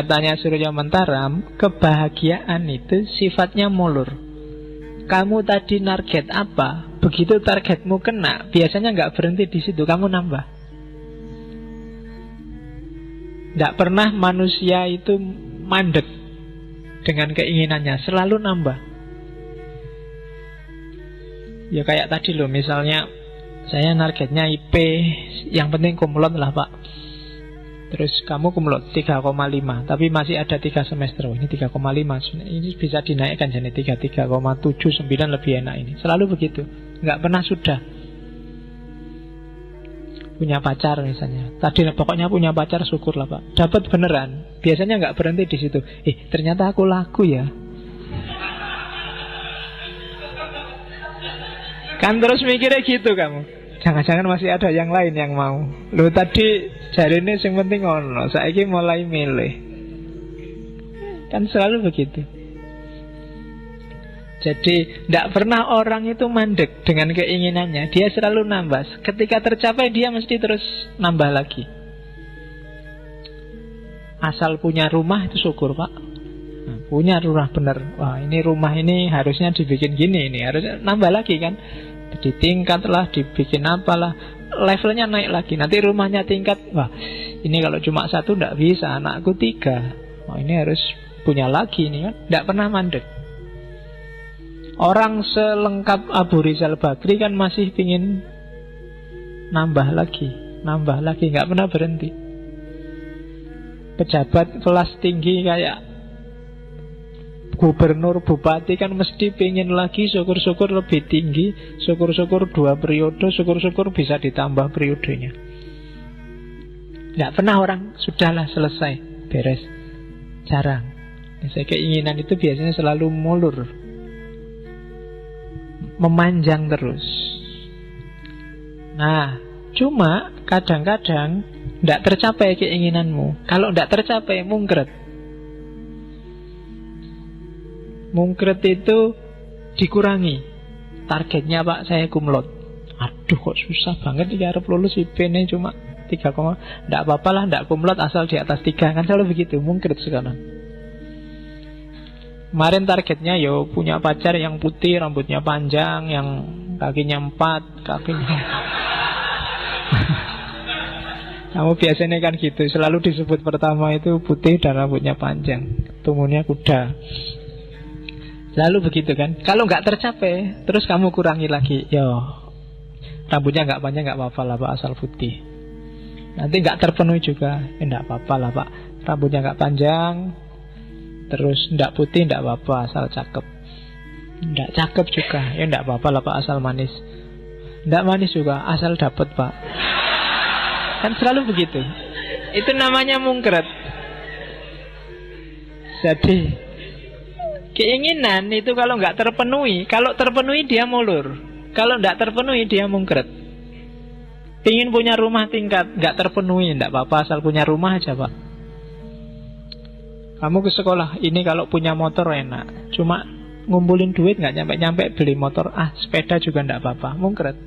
katanya Surya Mentaram, kebahagiaan itu sifatnya mulur. Kamu tadi target apa? Begitu targetmu kena, biasanya nggak berhenti di situ, kamu nambah. Nggak pernah manusia itu mandek dengan keinginannya, selalu nambah. Ya kayak tadi loh, misalnya saya targetnya IP, yang penting kumlot lah Pak. Terus kamu kumlot 3,5, tapi masih ada 3 semester. Oh, ini 3,5, ini bisa dinaikkan jadi 3,79 lebih enak ini. Selalu begitu, nggak pernah sudah. Punya pacar misalnya, tadi pokoknya punya pacar, syukurlah Pak, dapat beneran. Biasanya nggak berhenti di situ. Ternyata aku laku ya. Kan terus mikirnya gitu kamu. Jangan-jangan masih ada yang lain yang mau. Loh tadi jari ini yang penting ono, saiki mulai milih. Kan selalu begitu. Jadi tidak pernah orang itu mandek dengan keinginannya. Dia selalu nambah. Ketika tercapai dia mesti terus nambah lagi. Asal punya rumah itu syukur Pak. Nah, punya rumah bener. Wah ini rumah ini harusnya dibikin gini, ini harusnya nambah lagi kan. Ditingkat lah, dibikin apalah, levelnya naik lagi. Nanti rumahnya tingkat, wah ini kalau cuma 1 tidak bisa, anakku 3. Wah ini harus punya lagi ini kan. Tidak pernah mandek. Orang selengkap Abu Rizal Bakri kan masih pingin nambah lagi, nggak pernah berhenti. Pejabat kelas tinggi kayak gubernur, bupati kan mesti pengen lagi, syukur-syukur lebih tinggi, syukur-syukur 2 periode, syukur-syukur bisa ditambah periodenya. Tidak pernah orang sudahlah selesai, beres. Jarang. Biasanya keinginan itu biasanya selalu mulur, memanjang terus. Nah, cuma kadang-kadang tidak tercapai keinginanmu. Kalau tidak tercapai, mungkret. Mungkret itu dikurangi. Targetnya Pak saya kumlot. Aduh kok susah banget ya, harus lulus IP-nya cuma 3, tidak apa-apa lah, tidak kumlot asal di atas 3. Kan selalu begitu, mungkret sekarang. Kemarin targetnya yo punya pacar yang putih, rambutnya panjang, yang kakinya 4, kakinya kamu biasanya kan gitu, selalu disebut pertama itu putih dan rambutnya panjang, tumbuhnya kuda. Lalu begitu kan. Kalau nggak tercapai, terus kamu kurangi lagi. Yo, rambutnya nggak panjang nggak apa-apa lah Pak, asal putih. Nanti nggak terpenuhi juga, nggak apa-apa lah Pak, rambutnya nggak panjang, terus nggak putih nggak apa-apa, asal cakep. Nggak cakep juga, ya nggak apa-apa lah Pak, asal manis. Nggak manis juga, asal dapet Pak. Kan selalu begitu. Itu namanya mungkret. Jadi keinginan itu kalau nggak terpenuhi, kalau terpenuhi dia mulur, kalau nggak terpenuhi dia mungkret. Pingin punya rumah tingkat, nggak terpenuhi, nggak apa-apa, asal punya rumah aja Pak. Kamu ke sekolah, ini kalau punya motor enak, cuma ngumpulin duit nggak nyampe-nyampe beli motor, sepeda juga nggak apa-apa, mungkret.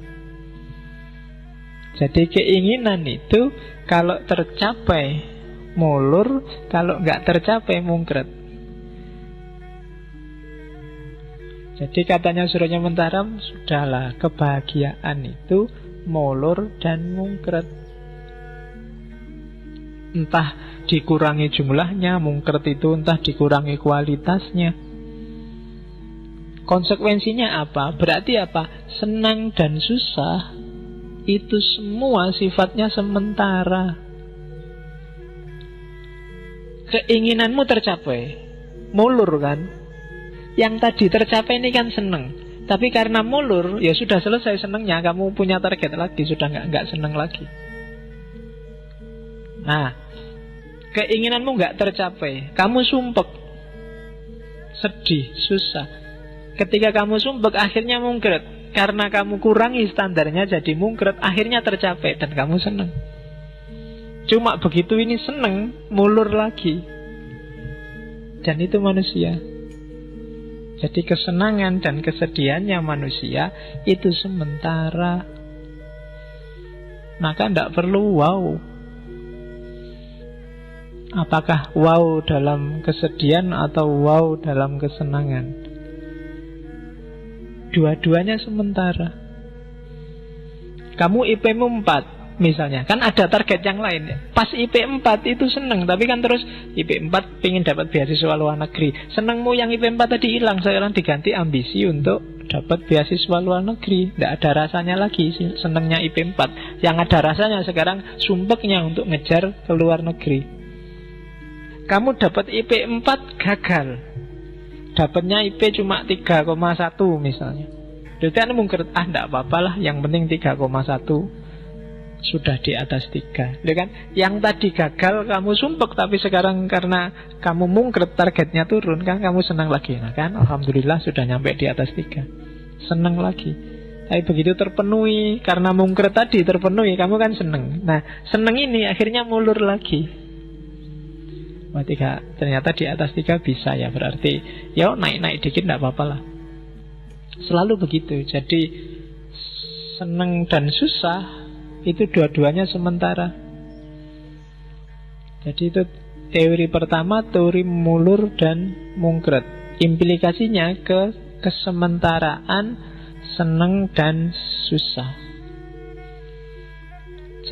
Jadi keinginan itu kalau tercapai mulur, kalau nggak tercapai mungkret. Jadi katanya Surya Mentaram, sudahlah, kebahagiaan itu molor dan mungkret. Entah dikurangi jumlahnya, mungkret itu entah dikurangi kualitasnya. Konsekuensinya apa? Berarti apa? Senang dan susah itu semua sifatnya sementara. Keinginanmu tercapai, mulur kan? Yang tadi tercapai ini kan seneng, tapi karena mulur, ya sudah selesai senengnya. Kamu punya target lagi, sudah nggak seneng lagi. Nah, keinginanmu nggak tercapai, kamu sumpek, sedih, susah. Ketika kamu sumpek, akhirnya mungkret. Karena kamu kurangi standarnya, jadi mungkret. Akhirnya tercapai dan kamu seneng. Cuma begitu ini seneng, mulur lagi. Dan itu manusia. Jadi kesenangan dan kesedihannya manusia itu sementara. Maka tidak perlu wow. Apakah wow dalam kesedihan atau wow dalam kesenangan? Dua-duanya sementara. Kamu IP-mu 4 misalnya, kan ada target yang lain. Pas IP 4 itu seneng, tapi kan terus IP 4 pengen dapat beasiswa luar negeri. Senengmu yang IP 4 tadi hilang, sekarang diganti ambisi untuk dapat beasiswa luar negeri. Tidak ada rasanya lagi senengnya IP 4. Yang ada rasanya sekarang sumpeknya untuk ngejar ke luar negeri. Kamu dapat IP 4 gagal, dapatnya IP cuma 3,1 misalnya. Jadi kan mungkin tidak apa-apa lah, yang penting 3,1 sudah di atas 3. Ya kan? Yang tadi gagal kamu sumpek, tapi sekarang karena kamu mungkret targetnya turun, kan kamu senang lagi. Nah kan, alhamdulillah sudah nyampe di atas 3. Senang lagi. Tapi begitu terpenuhi, karena mungkret tadi terpenuhi, kamu kan senang. Nah, senang ini akhirnya mulur lagi. Wah, 3, ternyata di atas 3 bisa ya, berarti ya naik-naik dikit tidak apa-apa lah. Selalu begitu. Jadi senang dan susah itu dua-duanya sementara. Jadi itu teori pertama, teori mulur dan mungkret. Implikasinya ke kesementaraan senang dan susah.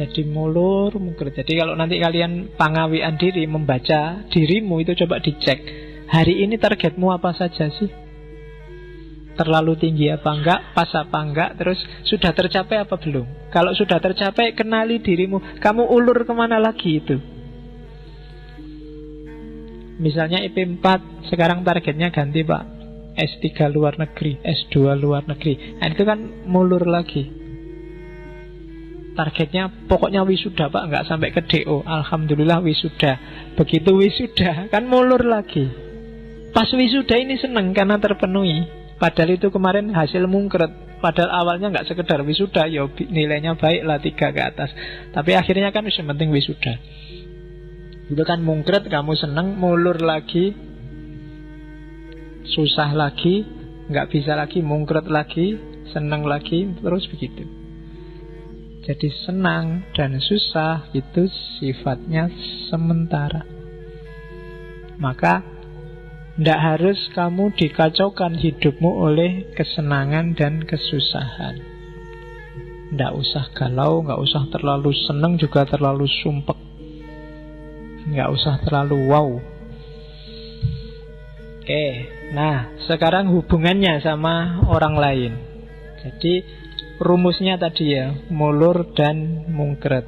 Jadi mulur, mungkret. Jadi kalau nanti kalian pangawian diri, membaca dirimu itu coba dicek. Hari ini targetmu apa saja sih? Terlalu tinggi apa enggak, pas apa enggak, terus sudah tercapai apa belum. Kalau sudah tercapai, kenali dirimu. Kamu ulur kemana lagi itu. Misalnya IP 4, sekarang targetnya ganti Pak, S3 luar negeri, S2 luar negeri. Nah itu kan mulur lagi. Targetnya pokoknya wisuda Pak, enggak sampai ke DO. Alhamdulillah wisuda. Begitu wisuda, kan mulur lagi. Pas wisuda ini seneng karena terpenuhi. Padahal itu kemarin hasil mungkret. Padahal awalnya nggak sekedar wisuda, ya nilainya baik lah 3 ke atas. Tapi akhirnya kan yang penting wisuda. Itu kan mungkret, kamu seneng, mulur lagi, susah lagi, nggak bisa lagi, mungkret lagi, seneng lagi, terus begitu. Jadi senang dan susah itu sifatnya sementara. Maka tidak harus kamu dikacaukan hidupmu oleh kesenangan dan kesusahan. Tidak usah galau, nggak usah terlalu seneng juga terlalu sumpek, nggak usah terlalu wow. Oke, nah sekarang hubungannya sama orang lain. Jadi rumusnya tadi ya, mulur dan mungkret.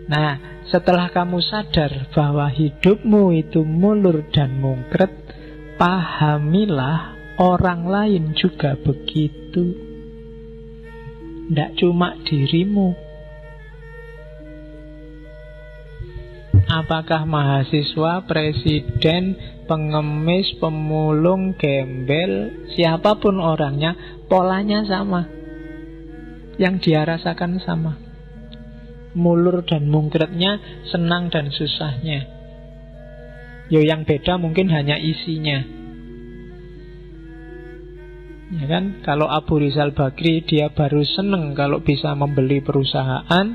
Nah, setelah kamu sadar bahwa hidupmu itu mulur dan mungkret, pahamilah orang lain juga begitu. Tidak cuma dirimu. Apakah mahasiswa, presiden, pengemis, pemulung, gembel, siapapun orangnya, polanya sama. Yang dia rasakan sama. Mulur dan mungkretnya, senang dan susahnya. Yang beda mungkin hanya isinya. Ya kan? Kalau Abu Rizal Bakri dia baru senang kalau bisa membeli perusahaan.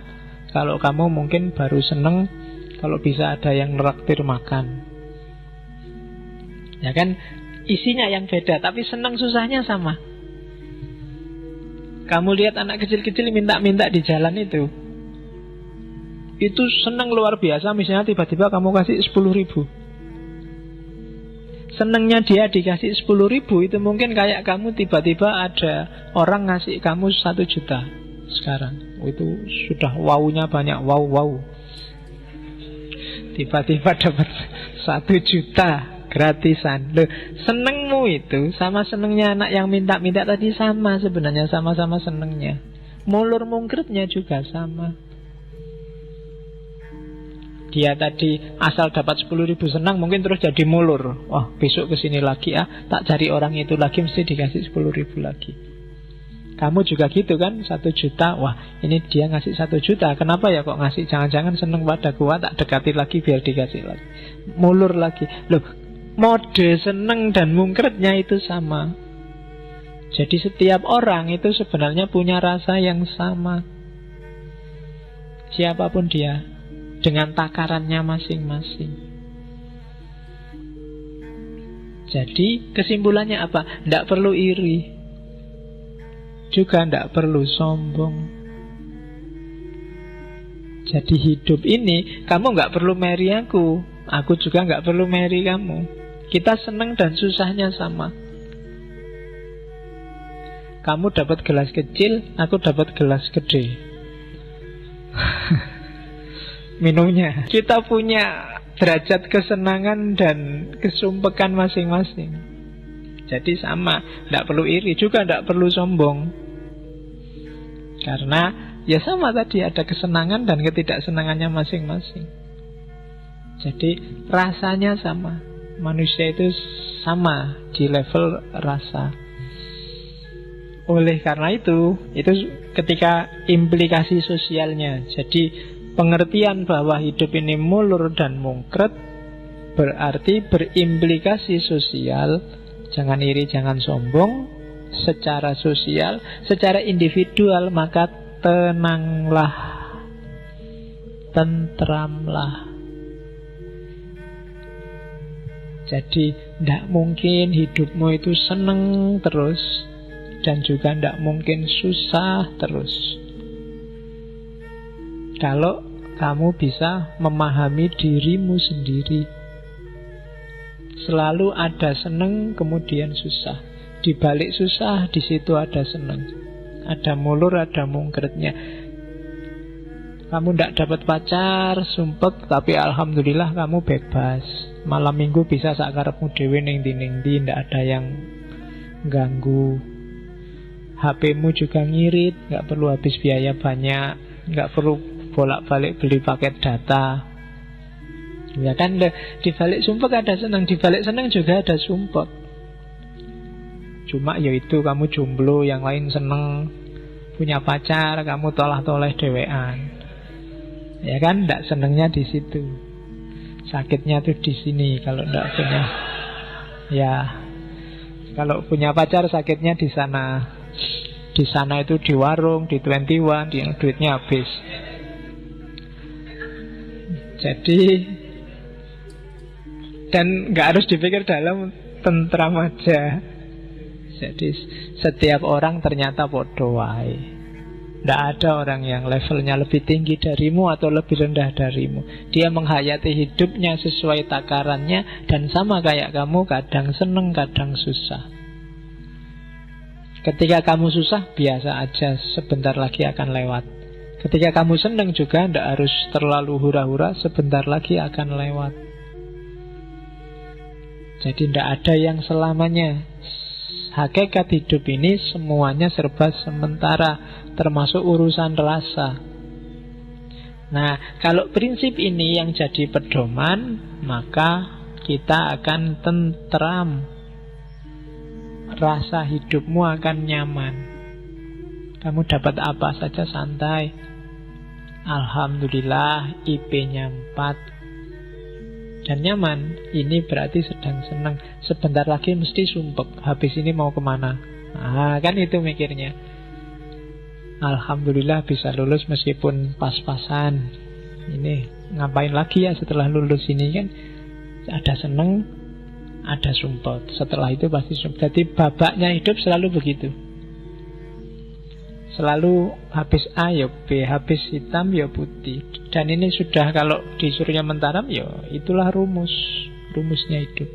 Kalau kamu mungkin baru senang kalau bisa ada yang neraktir makan. Ya kan? Isinya yang beda, tapi senang susahnya sama. Kamu lihat anak kecil-kecil minta-minta di jalan itu senang luar biasa. Misalnya tiba-tiba kamu kasih 10.000. Senangnya dia dikasih 10.000 itu mungkin kayak kamu tiba-tiba ada orang ngasih kamu 1 juta sekarang. Itu sudah wownya banyak, wow. Tiba-tiba dapat 1 juta gratisan. Loh, senengmu itu sama senengnya anak yang minta-minta tadi sama sebenarnya, sama-sama senengnya. Mulur mungkretnya juga sama. Dia tadi asal dapat 10.000 senang, mungkin terus jadi mulur. Wah, besok kesini lagi tak cari orang itu lagi, mesti dikasih 10.000 lagi. Kamu juga gitu kan, 1 juta. Wah, ini dia ngasih 1 juta. Kenapa ya kok ngasih? Jangan-jangan seneng pada gua, tak dekati lagi biar dikasih lagi. Mulur lagi. Loh, mode seneng dan mungkretnya itu sama. Jadi setiap orang itu sebenarnya punya rasa yang sama. Siapapun dia. dengan takarannya masing-masing. Jadi kesimpulannya apa? Tidak perlu iri, juga tidak perlu sombong. Jadi hidup ini kamu nggak perlu marry aku juga nggak perlu marry kamu. Kita senang dan susahnya sama. Kamu dapat gelas kecil, aku dapat gelas gede. Minumnya. Kita punya derajat kesenangan dan kesumpekan masing-masing. Jadi sama, tidak perlu iri, juga tidak perlu sombong. Karena ya sama tadi, ada kesenangan dan ketidaksenangannya masing-masing. Jadi rasanya sama. Manusia itu sama di level rasa. Oleh karena itu ketika implikasi sosialnya. Jadi pengertian bahwa hidup ini mulur dan mungkret berarti berimplikasi sosial. Jangan iri, jangan sombong. Secara sosial, secara individual, maka tenanglah, tentramlah. Jadi tidak mungkin hidupmu itu seneng terus, dan juga tidak mungkin susah terus. Kalau kamu bisa memahami dirimu sendiri, selalu ada seneng kemudian susah. Di balik susah, di situ ada seneng. Ada mulur, ada mungkretnya. Kamu tidak dapat pacar, sumpek, tapi alhamdulillah kamu bebas. Malam minggu bisa sakarepmu dhewe ning ndi, tidak ada yang ganggu. HP-mu juga ngirit, nggak perlu habis biaya banyak, nggak perlu bolak-balik beli paket data. Ya kan, di balik sumpek ada senang, di balik senang juga ada sumpek. Cuma yaitu kamu jomblo, yang lain seneng. Punya pacar, kamu tolah-toleh dewean. Ya kan, ndak senengnya di situ. Sakitnya tuh di sini kalau ndak punya. Ya, kalau punya pacar sakitnya di sana. Di sana itu di warung, di 21, yang duitnya habis. Jadi, dan nggak harus dipikir dalam tentram aja. Jadi setiap orang ternyata podo wae. Tidak ada orang yang levelnya lebih tinggi darimu atau lebih rendah darimu. Dia menghayati hidupnya sesuai takarannya, dan sama kayak kamu, kadang seneng, kadang susah. Ketika kamu susah, biasa aja, sebentar lagi akan lewat. Ketika kamu seneng juga, tidak harus terlalu hura-hura, sebentar lagi akan lewat. Jadi tidak ada yang selamanya. Hakikat hidup ini semuanya serba sementara, termasuk urusan rasa. Nah, kalau prinsip ini yang jadi pedoman, maka kita akan tentram. Rasa hidupmu akan nyaman. Kamu dapat apa saja santai. Alhamdulillah, IP-nya 4 dan nyaman. Ini berarti sedang senang. Sebentar lagi mesti sumpek, habis ini mau kemana. Nah, kan itu mikirnya. Alhamdulillah bisa lulus meskipun pas-pasan. Ini ngapain lagi ya setelah lulus ini kan. Ada seneng, ada sumpek. Setelah itu pasti sumpek. Jadi babaknya hidup selalu begitu. Selalu habis A ya B, habis hitam ya putih. Dan ini sudah, kalau disuruhnya mentaram, ya itulah rumusnya hidup.